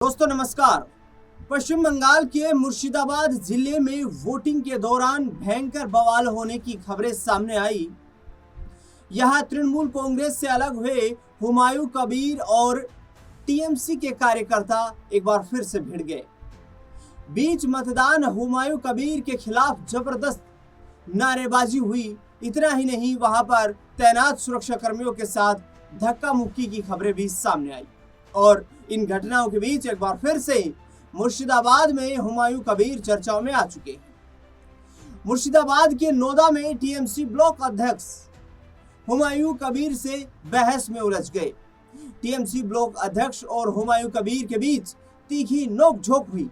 दोस्तों नमस्कार। पश्चिम बंगाल के मुर्शिदाबाद जिले में वोटिंग के दौरान भयंकर बवाल होने की खबरें सामने आई। यहां तृणमूल कांग्रेस से अलग हुए हुमायूं कबीर और टीएमसी के कार्यकर्ता एक बार फिर से भिड़ गए। बीच मतदान हुमायूं कबीर के खिलाफ जबरदस्त नारेबाजी हुई। इतना ही नहीं, वहां पर तैनात सुरक्षा कर्मियों के साथ धक्का मुक्की की खबरें भी सामने आई और इन घटनाओं के बीच एक बार फिर से मुर्शिदाबाद में हुमायूं कबीर चर्चाओं में आ चुके हैं। मुर्शिदाबाद के नोदा में टीएमसी ब्लॉक अध्यक्ष हुमायूं कबीर से बहस में उलझ गए। टीएमसी ब्लॉक अध्यक्ष और हुमायूं कबीर के बीच तीखी नोकझोंक हुई।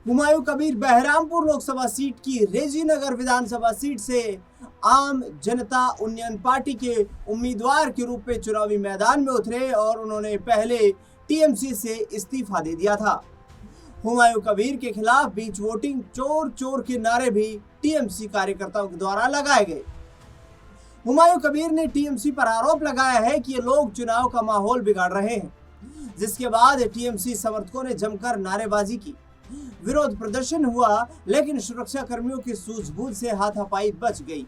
हुमायूं कबीर बहरामपुर लोकसभा सीट की रेजीनगर विधानसभा सीट से आम जनता उन्नयन पार्टी के उम्मीदवार के रूप में चुनावी मैदान में उतरे और उन्होंने पहले टीएमसी से इस्तीफा दे दिया था। हुमायूं कबीर के खिलाफ बीच वोटिंग चोर चोर के नारे भी टीएमसी कार्यकर्ताओं के द्वारा लगाए गए। हुमायूं कबीर ने टीएमसी पर आरोप लगाया है कि ये लोग चुनाव का माहौल बिगाड़ रहे हैं, जिसके बाद टीएमसी समर्थकों ने जमकर नारेबाजी की। विरोध प्रदर्शन हुआ, लेकिन सुरक्षा कर्मियों की सूझबूझ से हाथापाई बच गई।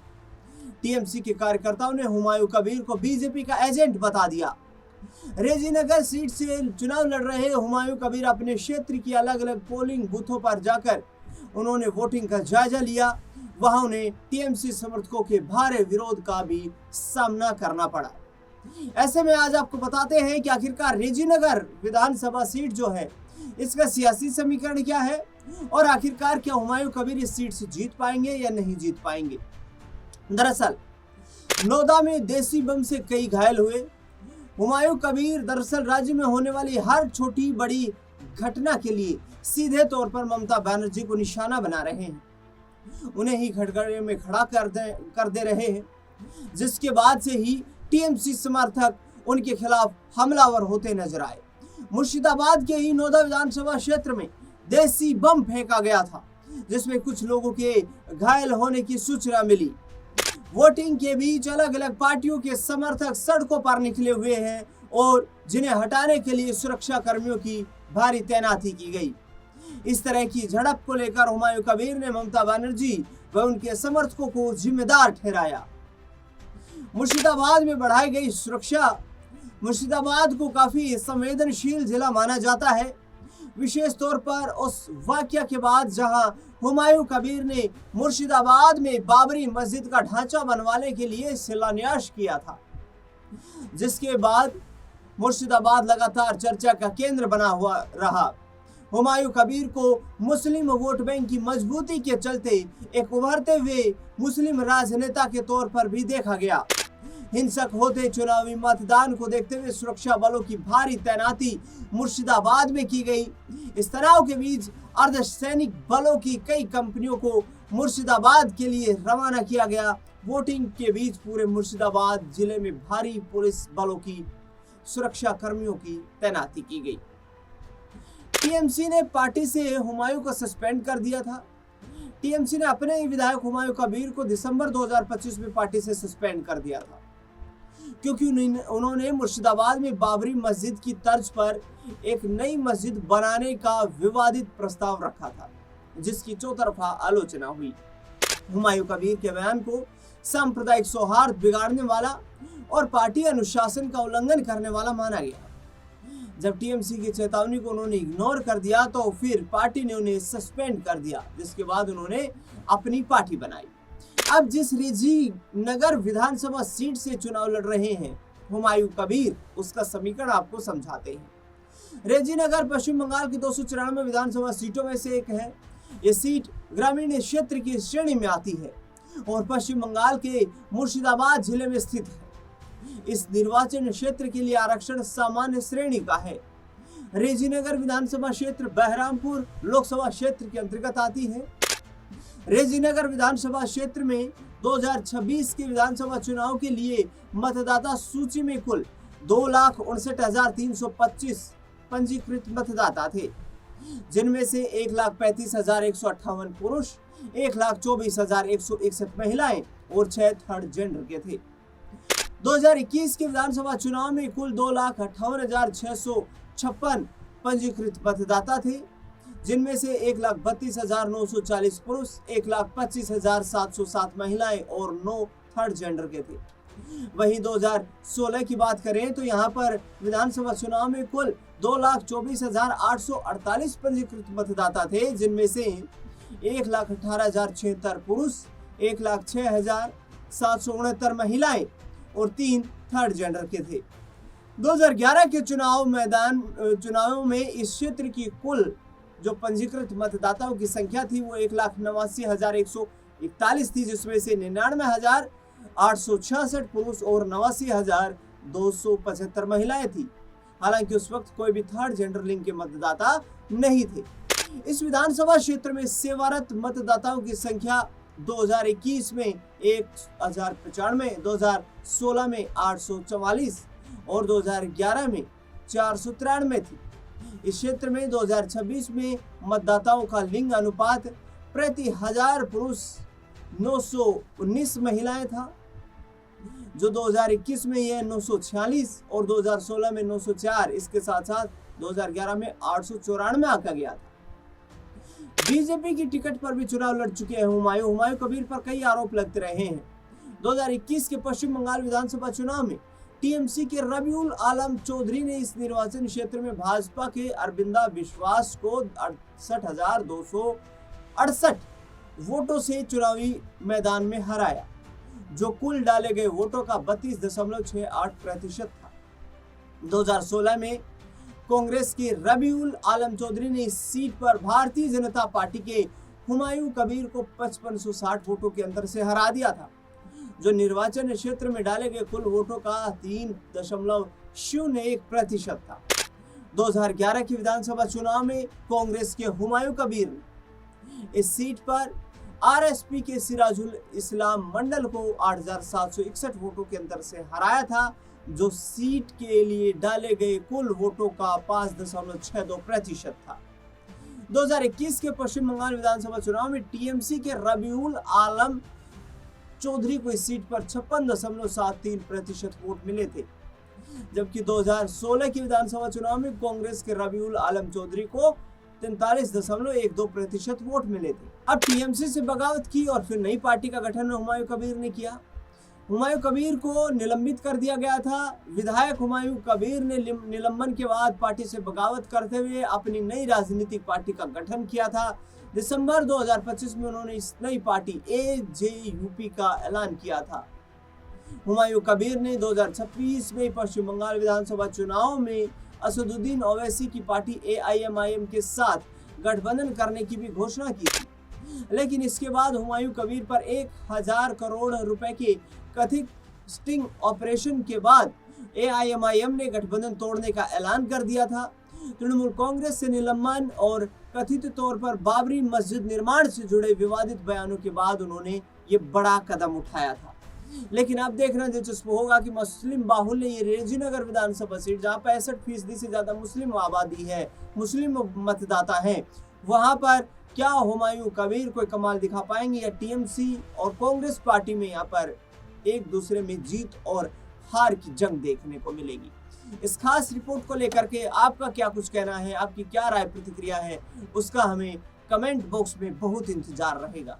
टीएमसी के कार्यकर्ताओं ने हुमायूं कबीर को बीजेपी का एजेंट बता दिया। रेजीनगर सीट से चुनाव लड़ रहे हुमायूं कबीर अपने क्षेत्र की अलग अलग पोलिंग बूथों पर जाकर उन्होंने वोटिंग का जायजा लिया। वहां उन्हें टीएमसी समर्थकों के भारी विरोध का भी सामना करना पड़ा। ऐसे में आज आपको बताते हैं कि आखिरकार रेजीनगर विधानसभा सीट जो है, इसका सियासी समीकरण क्या है और आखिरकार क्या हुमायूं कबीर इस सीट से जीत पाएंगे या नहीं जीत पाएंगे। दरअसल नोदा में देसी बम से कई घायल हुए। हुमायूं कबीर दरअसल राज्य में होने वाली हर छोटी बड़ी घटना के लिए सीधे तौर पर ममता बनर्जी को निशाना बना रहे हैं, उन्हें ही खड़गड़े में खड़ा कर दे रहे हैं, जिसके बाद से ही टीएमसी समर्थक उनके खिलाफ हमलावर होते नजर आए। मुर्शिदाबाद के ही नोदा विधानसभा क्षेत्र में देसी बम फेंका गया था, जिसमें कुछ लोगों के घायल होने की सूचना मिली। वोटिंग के बीच अलग अलग पार्टियों के समर्थक सड़कों पर निकले हुए हैं और जिन्हें हटाने के लिए सुरक्षा कर्मियों की भारी तैनाती की गई। इस तरह की झड़प को लेकर हुमायूं कबीर ने ममता बनर्जी व उनके समर्थकों को जिम्मेदार ठहराया। मुर्शिदाबाद में बढ़ाई गई सुरक्षा। मुर्शिदाबाद को काफी संवेदनशील जिला माना जाता है, विशेष तौर पर उस वाकया के बाद जहां हुमायूं कबीर ने मुर्शिदाबाद में बाबरी मस्जिद का ढांचा बनवाने के लिए शिलान्यास किया था, जिसके बाद मुर्शिदाबाद लगातार चर्चा का केंद्र बना हुआ रहा। हुमायूं कबीर को मुस्लिम वोट बैंक की मजबूती के चलते एक उभरते हुए मुस्लिम राजनेता के तौर पर भी देखा गया। हिंसक होते चुनावी मतदान को देखते हुए सुरक्षा बलों की भारी तैनाती मुर्शिदाबाद में की गई। इस तनाव के बीच अर्धसैनिक बलों की कई कंपनियों को मुर्शिदाबाद के लिए रवाना किया गया। वोटिंग के बीच पूरे मुर्शिदाबाद जिले में भारी पुलिस बलों की सुरक्षा कर्मियों की तैनाती की गई। टीएमसी ने पार्टी से हुमायूं को सस्पेंड कर दिया था। टीएमसी ने अपने ही विधायक हुमायूं कबीर को दिसंबर 2025 में पार्टी से सस्पेंड कर दिया था, क्योंकि उन्होंने मुर्शिदाबाद में बाबरी मस्जिद की तर्ज पर एक नई मस्जिद बनाने का विवादित प्रस्ताव रखा था, जिसकी चौतरफा आलोचना हुई। हुमायूं कबीर के बयान को सांप्रदायिक सौहार्द बिगाड़ने वाला और पार्टी अनुशासन का उल्लंघन करने वाला माना गया। जब टीएमसी की चेतावनी को उन्होंने इग्नोर कर दिया तो फिर पार्टी ने उन्हें सस्पेंड कर दिया, जिसके बाद उन्होंने अपनी पार्टी बनाई। अब जिस रेजीनगर विधानसभा सीट से चुनाव लड़ रहे हैं हुमायूं कबीर, उसका समीकरण आपको समझाते हैं। रेजीनगर पश्चिम बंगाल की 294 विधानसभा सीटों में से एक है। ये सीट ग्रामीण क्षेत्र की श्रेणी में आती है और पश्चिम बंगाल के मुर्शिदाबाद जिले में स्थित है। इस निर्वाचन क्षेत्र के लिए आरक्षण सामान्य श्रेणी का है। रेजीनगर विधानसभा क्षेत्र बहरामपुर लोकसभा क्षेत्र के अंतर्गत आती है। रेजीनगर विधानसभा क्षेत्र में 2026 के विधानसभा चुनाव के लिए मतदाता सूची में कुल 2,59,325 पंजीकृत मतदाता थे, जिनमें से 1,35,158 पुरुष, 1,24,161 महिलाएं और 6 थर्ड जेंडर के थे। 2021 के विधानसभा चुनाव में कुल 2,58,656 पंजीकृत मतदाता थे, जिनमें से 1,32,940 पुरुष, 1,25,707 महिलाएं और 9 थर्ड जेंडर के थे। वहीं 2016 की बात करें तो यहां पर विधानसभा चुनाव में कुल 2,24,848 पंजीकृत मतदाता थे, जिनमें से 1,18,076 पुरुष, 1,06,769 महिलाएं और 3 थर्ड जेंडर के थे। 2011 के चुनावों में इस क्षेत्र की कुल जो पंजीकृत मतदाताओं की संख्या थी वो 1,89,141 थी, जिसमें से 99,866 पुरुष और 89,275 महिलाएं थी। हालांकि उस वक्त कोई भी थर्ड जेंडर लिंग के मतदाता नहीं थे। इस विधानसभा क्षेत्र में सेवारत मतदाताओं की संख्या 2021 में 1,095, 2016 में 844 और 2011 में 493 थी। इस क्षेत्र में 2026 में मतदाताओं का लिंग अनुपात प्रति 1000 पुरुष 919 महिलाएं था, जो 2021 में यह 946 और 2016 में 904, इसके साथ साथ 2011 में 894 आंका गया था। बीजेपी की टिकट पर भी चुनाव लड़ चुके हैं हुमायूं कबीर पर कई आरोप लगते रहे हैं। 2021 के पश्चिम बंगाल विधानसभा चुनाव में टीएमसी के रबीउल आलम चौधरी ने इस निर्वाचन क्षेत्र में भाजपा के अरविंदा विश्वास को 68,268 वोटों से चुनावी मैदान में हराया, जो कुल डाले गए वोटों का 32.68% था। 2016 में कांग्रेस के रबीउल आलम चौधरी ने इस सीट पर भारतीय जनता पार्टी के हुमायूं कबीर को 5560 वोटों के अंतर से हरा दिया था, जो निर्वाचन क्षेत्र में डाले गए कुल वोटों का 3.01% था। 2011 की विधानसभा चुनाव में कांग्रेस के हुमायूं कबीर ने इस सीट पर आरएसपी के सिराजुल इस्लाम मंडल को 8,761 वोटों के अंतर से हराया था, जो सीट के लिए डाले गए कुल वोटों का 5.62% था। 2021 के पश्चिम बंगाल विधानसभा चुनाव में टीएमसी के रबीउल आलम चौधरी को इस सीट पर 56.73% वोट मिले थे, जबकि 2016 की विधानसभा चुनाव में कांग्रेस के रबीउल आलम चौधरी को 43.12% वोट मिले थे। अब टीएमसी से बगावत की और फिर नई पार्टी का गठन हुमायूं कबीर ने किया। हुमायूं कबीर को निलंबित कर दिया गया था। विधायक हुमायूं कबीर ने निलंबन के बाद पार्टी से बगावत करते हुए अपनी नई राजनीतिक पार्टी का गठन किया था। दिसंबर 2025 में उन्होंने इस नई पार्टी एजेयूपी का ऐलान किया था। हुमायूं कबीर ने 2026 में पश्चिम बंगाल विधानसभा चुनाव में असदुद्दीन ओवैसी की पार्टी एआईएमआईएम के साथ गठबंधन करने की भी घोषणा की थी, लेकिन इसके बाद हुमायूं कबीर पर 1000 करोड़ रुपए के कथित स्टिंग ऑपरेशन के बाद एआईएमआईएम ने गठबंधन तोड़ने का ऐलान कर दिया था। तृणमूल कांग्रेस से निलंबन और कथित तौर पर बाबरी मस्जिद निर्माण से जुड़े विवादित बयानों के बाद उन्होंने ये बड़ा कदम उठाया था। लेकिन अब देखना दिलचस्प होगा कि मुस्लिम बाहुल्य ये रेजीनगर विधानसभा सीट, जहां 65% से ज्यादा मुस्लिम आबादी है, मुस्लिम मतदाता हैं, वहां पर क्या हुमायूं कबीर कोई कमाल दिखा पाएंगे या टीएमसी और कांग्रेस पार्टी में यहाँ पर एक दूसरे में जीत और हार की जंग देखने को मिलेगी। इस खास रिपोर्ट को लेकर के आपका क्या कुछ कहना है, आपकी क्या राय प्रतिक्रिया है, उसका हमें कमेंट बॉक्स में बहुत इंतजार रहेगा।